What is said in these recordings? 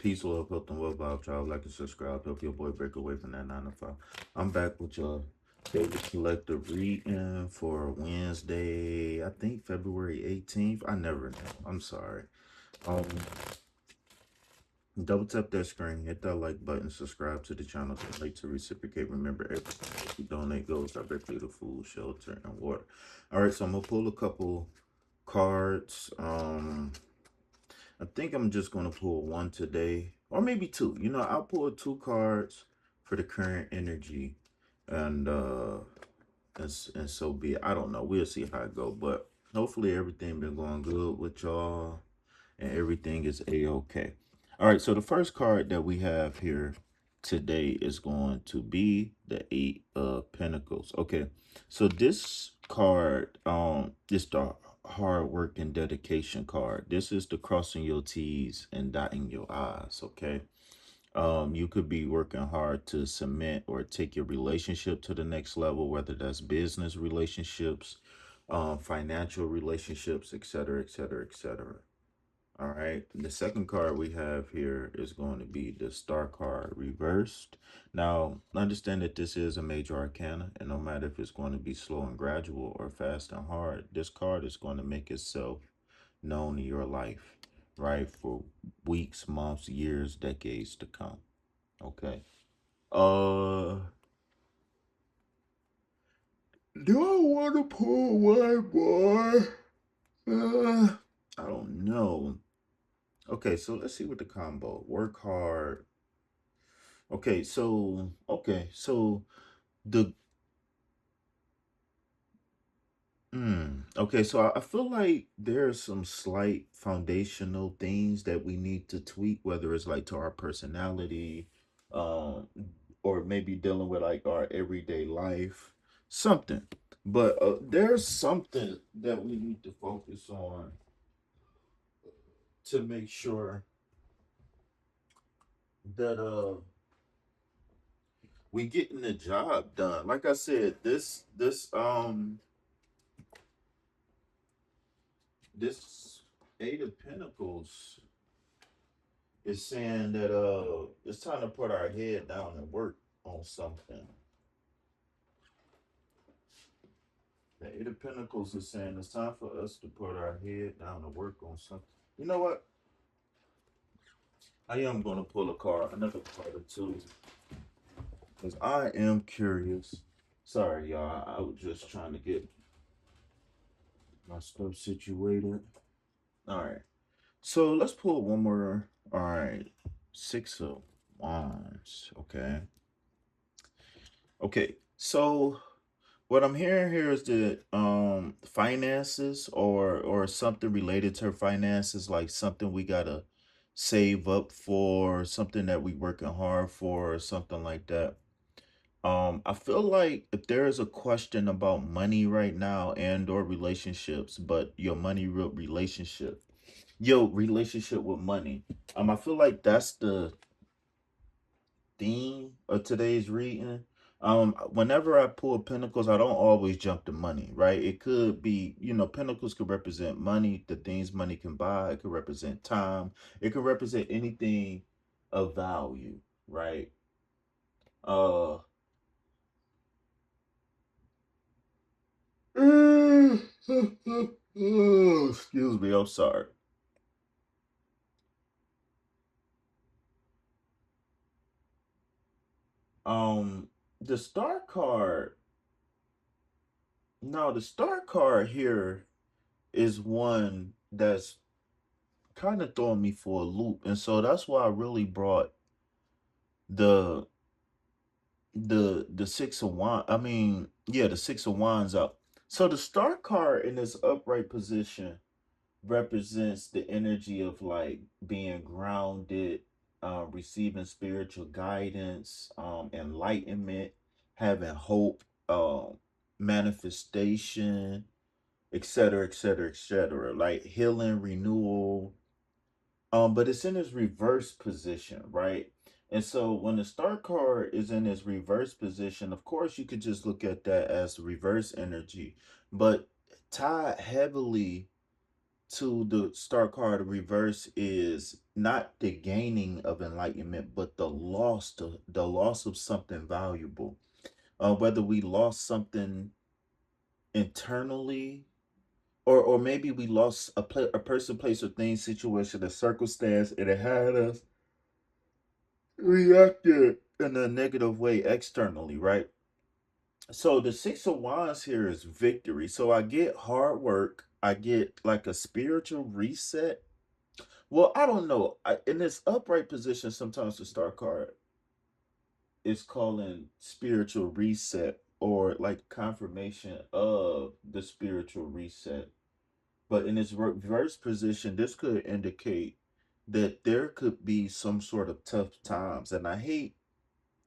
Peace, love, health, and wealth, vibe, child. Like and subscribe. Help your boy break away from that 9 to 5. I'm back with your favorite selective reading for Wednesday, I think February 18th. I never know. I'm sorry. Um, Double tap that screen, hit that like button, subscribe to the channel, donate to reciprocate. Remember, everything that you donate goes directly to food, shelter, and water. All right, so I'm gonna pull a couple cards. I think I'm just going to pull one today, or maybe two. You know, I'll pull two cards for the current energy, and and so be it. I don't know. We'll see how it go, but hopefully everything been going good with y'all, and everything is a-okay. All right, so the first card that we have here today is going to be the Eight of Pentacles. Okay, so this card, is the hard work and dedication card. This is the crossing your T's and dotting your I's. Okay, you could be working hard to cement or take your relationship to the next level, whether that's business relationships, financial relationships, etc., etc., etc. All right. The second card we have here is going to be the Star card reversed. Now, understand that this is a major arcana, and no matter if it's going to be slow and gradual or fast and hard, this card is going to make itself known in your life, right? For weeks, months, years, decades to come. Okay. Uh, do I want to pull one more? I don't know. Okay, so let's see what the combo. Work hard. Okay, so the okay, so I feel like there's some slight foundational things that we need to tweak, whether it's like to our personality, um, or maybe dealing with like our everyday life, something. But there's something that we need to focus on to make sure that we getting the job done. Like I said, this Eight of Pentacles is saying that it's time to put our head down and work on something. The Eight of Pentacles is saying it's time for us to put our head down and work on something. You know what? I am gonna pull a card, another card or two, because I am curious. Sorry, y'all. I was just trying to get my stuff situated. All right. So let's pull one more. All right. Six of Wands. Okay. Okay. So what I'm hearing here is that finances or something related to finances, like something we gotta save up for, something that we working hard for, or something like that. I feel like if there is a question about money right now and or relationships, but your relationship with money. I feel like that's the theme of today's reading. Whenever I pull Pentacles, I don't always jump to money, right? It could be, Pentacles could represent money, the things money can buy. It could represent time. It could represent anything of value, right? Uh, excuse me, I'm sorry. Um, the star card. No, the star card here is one that's kind of throwing me for a loop, and so that's why I really brought the the Six of Wands. I mean, yeah, the Six of Wands up. So the Star card in this upright position represents the energy of like being grounded, receiving spiritual guidance, enlightenment, having hope, manifestation, etc., etc., etc. Like healing, renewal, but it's in its reverse position, right? And so when the star card is in its reverse position, of course you could just look at that as reverse energy, but tied heavily to the star card reverse is not the gaining of enlightenment, but the loss of something valuable. Whether we lost something internally, or maybe we lost a person, place, or thing, situation, a circumstance, and it had us reacted in a negative way externally, right? So the Six of Wands here is victory. So I get hard work, I get like a spiritual reset. Well, I don't know. In this upright position, sometimes the star card is calling spiritual reset or like confirmation of the spiritual reset. But in its reverse position, this could indicate that there could be some sort of tough times. And I hate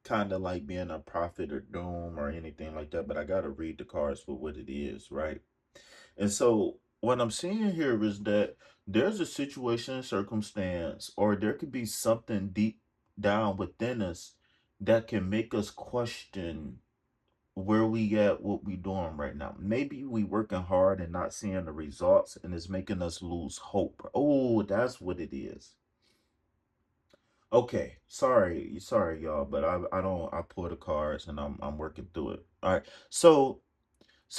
kind of like being a prophet or doom or anything like that, but I got to read the cards for what it is, right? And so what I'm seeing here is that there's a situation, circumstance, or there could be something deep down within us that can make us question where we at, what we doing right now. Maybe we working hard and not seeing the results, and it's making us lose hope. Oh, that's what it is. Okay, sorry, y'all, but I don't, I pull the cards and I'm working through it. All right, so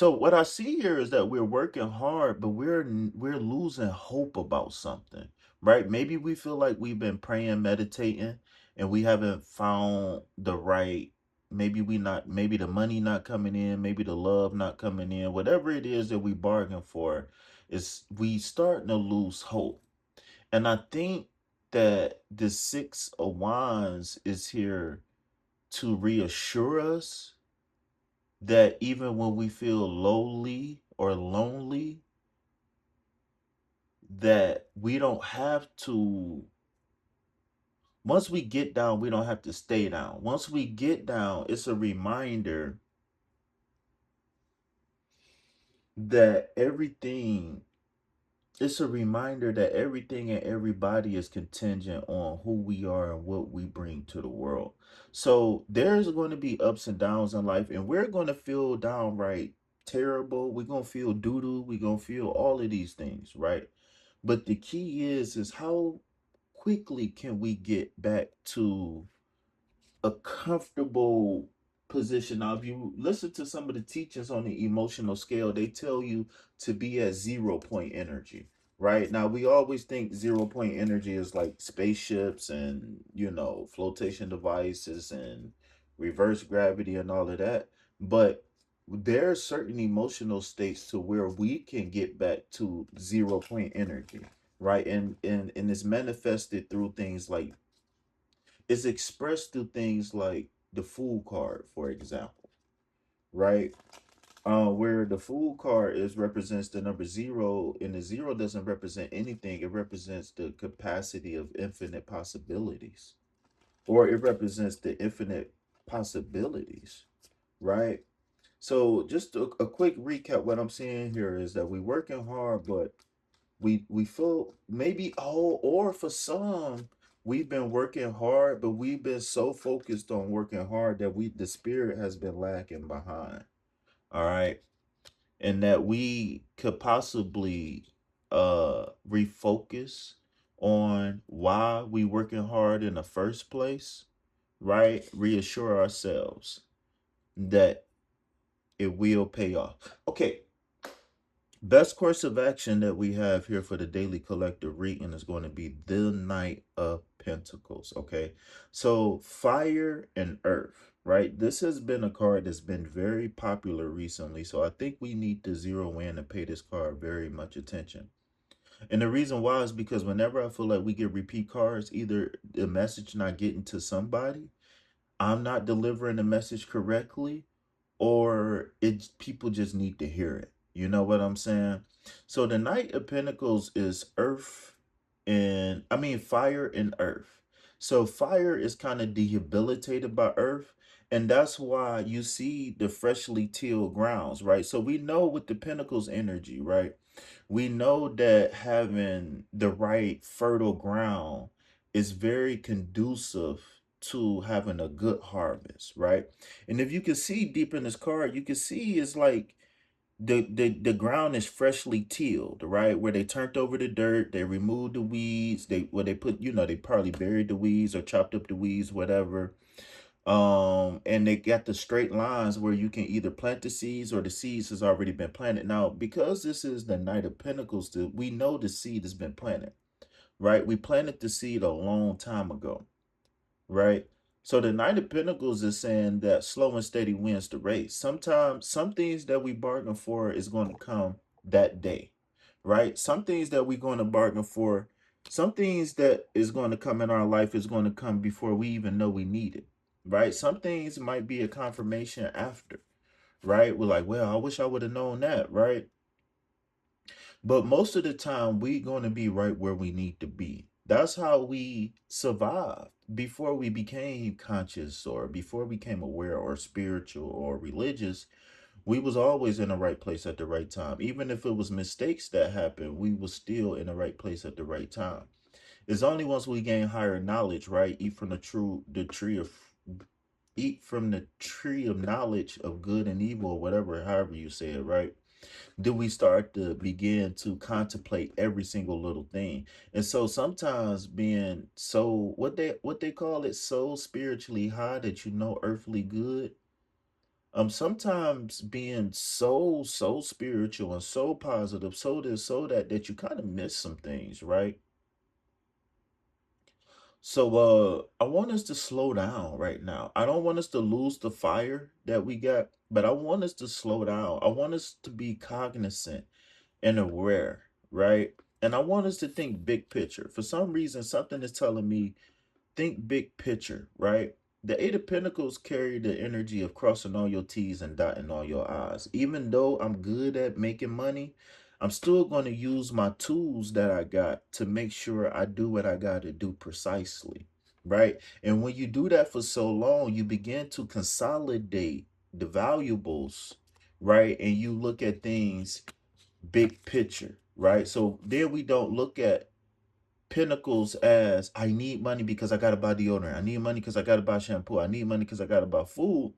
what I see here is that we're working hard, but we're losing hope about something, right? Maybe we feel like we've been praying, meditating, and we haven't found the right. Maybe the money not coming in, maybe the love not coming in. Whatever it is that we bargain for, is we starting to lose hope. And I think that the Six of Wands is here to reassure us that even when we feel lowly or lonely, that we don't have to, once we get down, we don't have to stay down. Once we get down, it's a reminder that everything it's a reminder that everything and everybody is contingent on who we are and what we bring to the world. So there's going to be ups and downs in life, and we're going to feel downright terrible. We're going to feel doo-doo. We're going to feel all of these things, right? But the key is how quickly can we get back to a comfortable position. Now, if you listen to some of the teachings on the emotional scale, they tell you to be at 0 point energy, right? Now, we always think 0 point energy is like spaceships and, flotation devices and reverse gravity and all of that. But there are certain emotional states to where we can get back to 0 point energy, right? And it's manifested through things like, is expressed through things like the Fool card, for example, right? Where the Fool card is represents the number zero, and the zero doesn't represent anything. It represents the capacity of infinite possibilities, or it represents the infinite possibilities, right? So just a quick recap. What I'm seeing here is that we're working hard, but we feel maybe, or for some, we've been working hard, but we've been so focused on working hard that the spirit has been lacking behind. All right. And that we could possibly refocus on why we working hard in the first place, right? Reassure ourselves that it will pay off. Okay, best course of action that we have here for the daily collective reading is going to be the Knight of Pentacles. Okay, so fire and earth, right? This has been a card that's been very popular recently, so I think we need to zero in and pay this card very much attention. And the reason why is because whenever I feel like we get repeat cards, either the message not getting to somebody, I'm not delivering the message correctly, or it's people just need to hear it. You know what I'm saying? So the Knight of Pentacles is earth, and I mean fire and earth. So fire is kind of debilitated by earth, and that's why you see the freshly tilled grounds, right? So we know with the Pentacles energy, right? We know that having the right fertile ground is very conducive to having a good harvest, right? And if you can see deep in this card, you can see it's like the ground is freshly tilled, right? Where they turned over the dirt, they removed the weeds, they put, they probably buried the weeds or chopped up the weeds, whatever. And they got the straight lines where you can either plant the seeds or the seeds has already been planted. Now, because this is the Knight of Pentacles, we know the seed has been planted, right? We planted the seed a long time ago, right? So the Knight of Pentacles is saying that slow and steady wins the race. Sometimes some things that we bargain for is going to come that day, right? Some things that we're going to bargain for, some things that is going to come in our life is going to come before we even know we need it, right? Some things might be a confirmation after, right? We're like, well, I wish I would have known that, right? But most of the time, we're going to be right where we need to be. That's how we survived before we became conscious or before we became aware or spiritual or religious. We was always in the right place at the right time. Even if it was mistakes that happened, we was still in the right place at the right time. It's only once we gain higher knowledge, right? Eat from the tree of knowledge of good and evil, or whatever, however you say it, right? Do we start to begin to contemplate every single little thing. And so sometimes being so what they call it, so spiritually high that you know earthly good. Sometimes being so spiritual and so positive, so this, so that you kind of miss some things, right? So I want us to slow down right now. I don't want us to lose the fire that we got, but I want us to slow down. I want us to be cognizant and aware, right? And I want us to think big picture. For some reason, something is telling me think big picture, right? The Eight of Pentacles carry the energy of crossing all your T's and dotting all your I's. Even though I'm good at making money, I'm still going to use my tools that I got to make sure I do what I got to do precisely, right? And when you do that for so long, you begin to consolidate the valuables, right? And you look at things big picture, right? So then we don't look at Pentacles as I need money because I gotta buy deodorant. I need money because I gotta buy shampoo. I need money because I gotta buy food.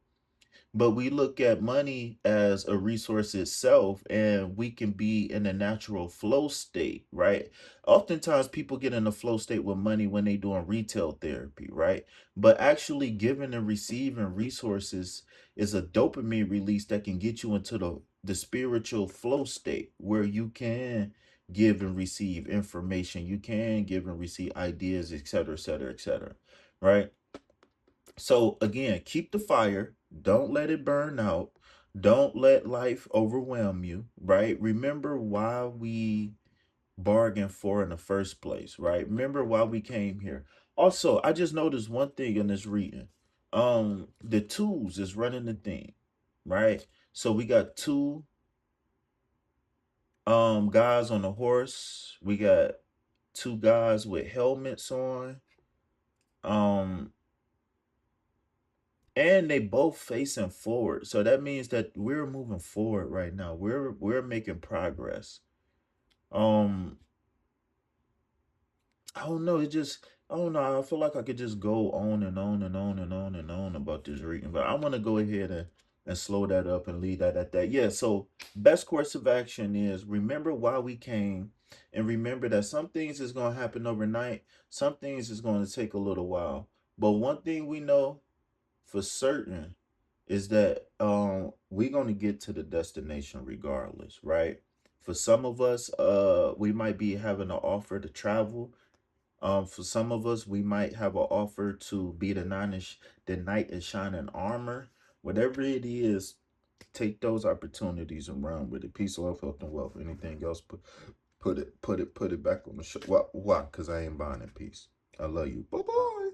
But we look at money as a resource itself, and we can be in a natural flow state, right? Oftentimes, people get in a flow state with money when they doing retail therapy, right? But actually, giving and receiving resources is a dopamine release that can get you into the spiritual flow state where you can give and receive information, you can give and receive ideas, etc., etc., etc., right? So again, keep the fire. Don't let it burn out. Don't let life overwhelm you, right? Remember why we bargained for in the first place, right? Remember why we came here. Also, I just noticed one thing in this reading. The twos is running the thing, right? So we got two guys on a horse. We got two guys with helmets on. Um and they both facing forward, so that means that we're moving forward right now. We're making progress. um I don't know, I don't know, I feel like I could just go on and on and on and on and on about this reading, but I want to go ahead and slow that up and leave that at that. Yeah, so best course of action is remember why we came, and remember that some things is going to happen overnight, some things is going to take a little while, but one thing we know for certain is that we're going to get to the destination regardless, right? For some of us, we might be having an offer to travel. For some of us, we might have an offer to be the knight in shining armor. Whatever it is, take those opportunities and run with it. Peace, love, health, and wealth. Anything else, put it back on the show. Why? Because I ain't buying it. Peace. I love you. Bye bye.